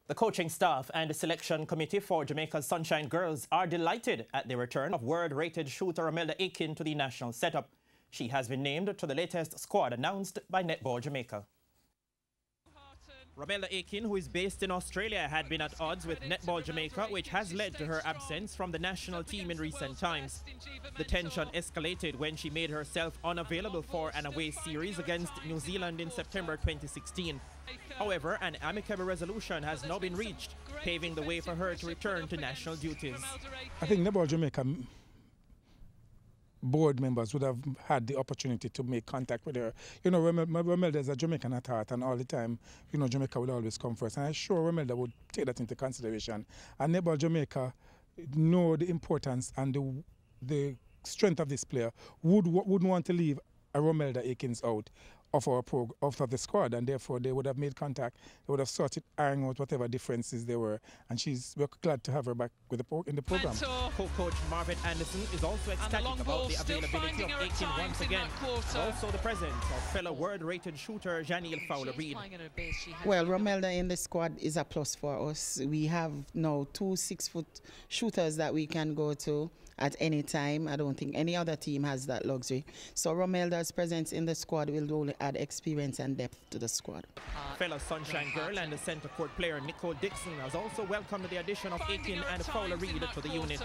The coaching staff and the selection committee for Jamaica's Sunshine Girls are delighted at the return of world-rated shooter Romelda Aiken to the national setup. She has been named to the latest squad announced by Netball Jamaica. Romelda Aiken, who is based in Australia, had been at odds with Netball Jamaica, which has led to her absence from the national team in recent times. The tension escalated when she made herself unavailable for an away series against New Zealand in September 2016. However, an amicable resolution has now been reached, paving the way for her to return to national duties. I think Netball Jamaica board members would have had the opportunity to make contact with her. You know, Romelda is a Jamaican at heart, and all the time, you know, Jamaica will always come first. And I'm sure Romelda would take that into consideration. And Netball Jamaica know the importance and the strength of this player, wouldn't want to leave a Romelda Aikens out of the squad, and therefore they would have made contact. They would have sorted, ironing out whatever differences there were, and we're glad to have her back in the program. Co-coach Marvin Anderson is also ecstatic about the availability of Aiken once again, and also the presence of fellow world-rated shooter Janiel Fowler-Reid. Well, Romelda in the squad is a plus for us. We have now 2 6-foot shooters that we can go to at any time. I don't think any other team has that luxury. So Romelda's presence in the squad will only add experience and depth to the squad. Fellow Sunshine Girl and the centre court player Nicole Dixon has also welcomed the addition of Aiken and Fowler-Reid to the unit.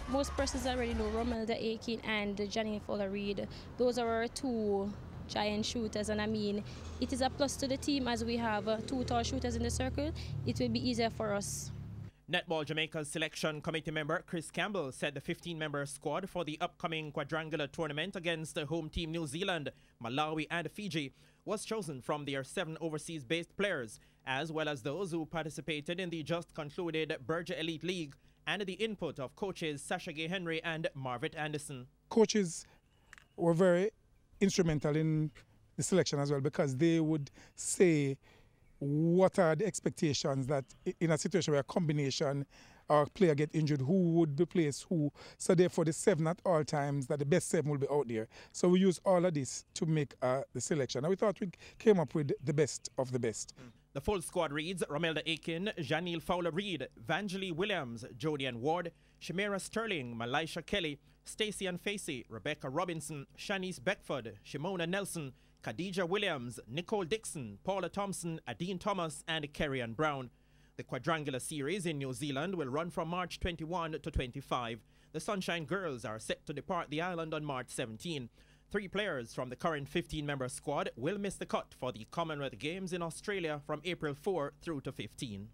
Most persons already know Romelda Aiken and Janiel Fowler-Reid. Those are our 2 giant shooters, and I mean, it is a plus to the team as we have 2 tall shooters in the circle. It will be easier for us. Netball Jamaica's selection committee member Chris Campbell said the 15-member squad for the upcoming quadrangular tournament against the home team New Zealand, Malawi and Fiji was chosen from their 7 overseas-based players, as well as those who participated in the just concluded Berger Elite League, and the input of coaches Sasha Gay Henry and Marvin Anderson. Coaches were very instrumental in the selection as well, because they would say what are the expectations that in a situation where a combination or a player get injured, who would replace who. So therefore the 7 at all times, that the best 7 will be out there. So we use all of this to make the selection. And we thought we came up with the best of the best. The full squad reads Romelda Aiken, Janiel Fowler-Reid, Vangelie Williams, Jodian Ward, Shamira Sterling, Malisha Kelly, Stacey Ann Facey, Rebecca Robinson, Shanice Beckford, Shimona Nelson, Khadija Williams, Nicole Dixon, Paula Thompson, Adine Thomas and Kerry-Ann Brown. The quadrangular series in New Zealand will run from March 21 to 25. The Sunshine Girls are set to depart the island on March 17. 3 players from the current 15-member squad will miss the cut for the Commonwealth Games in Australia from April 4 through to 15.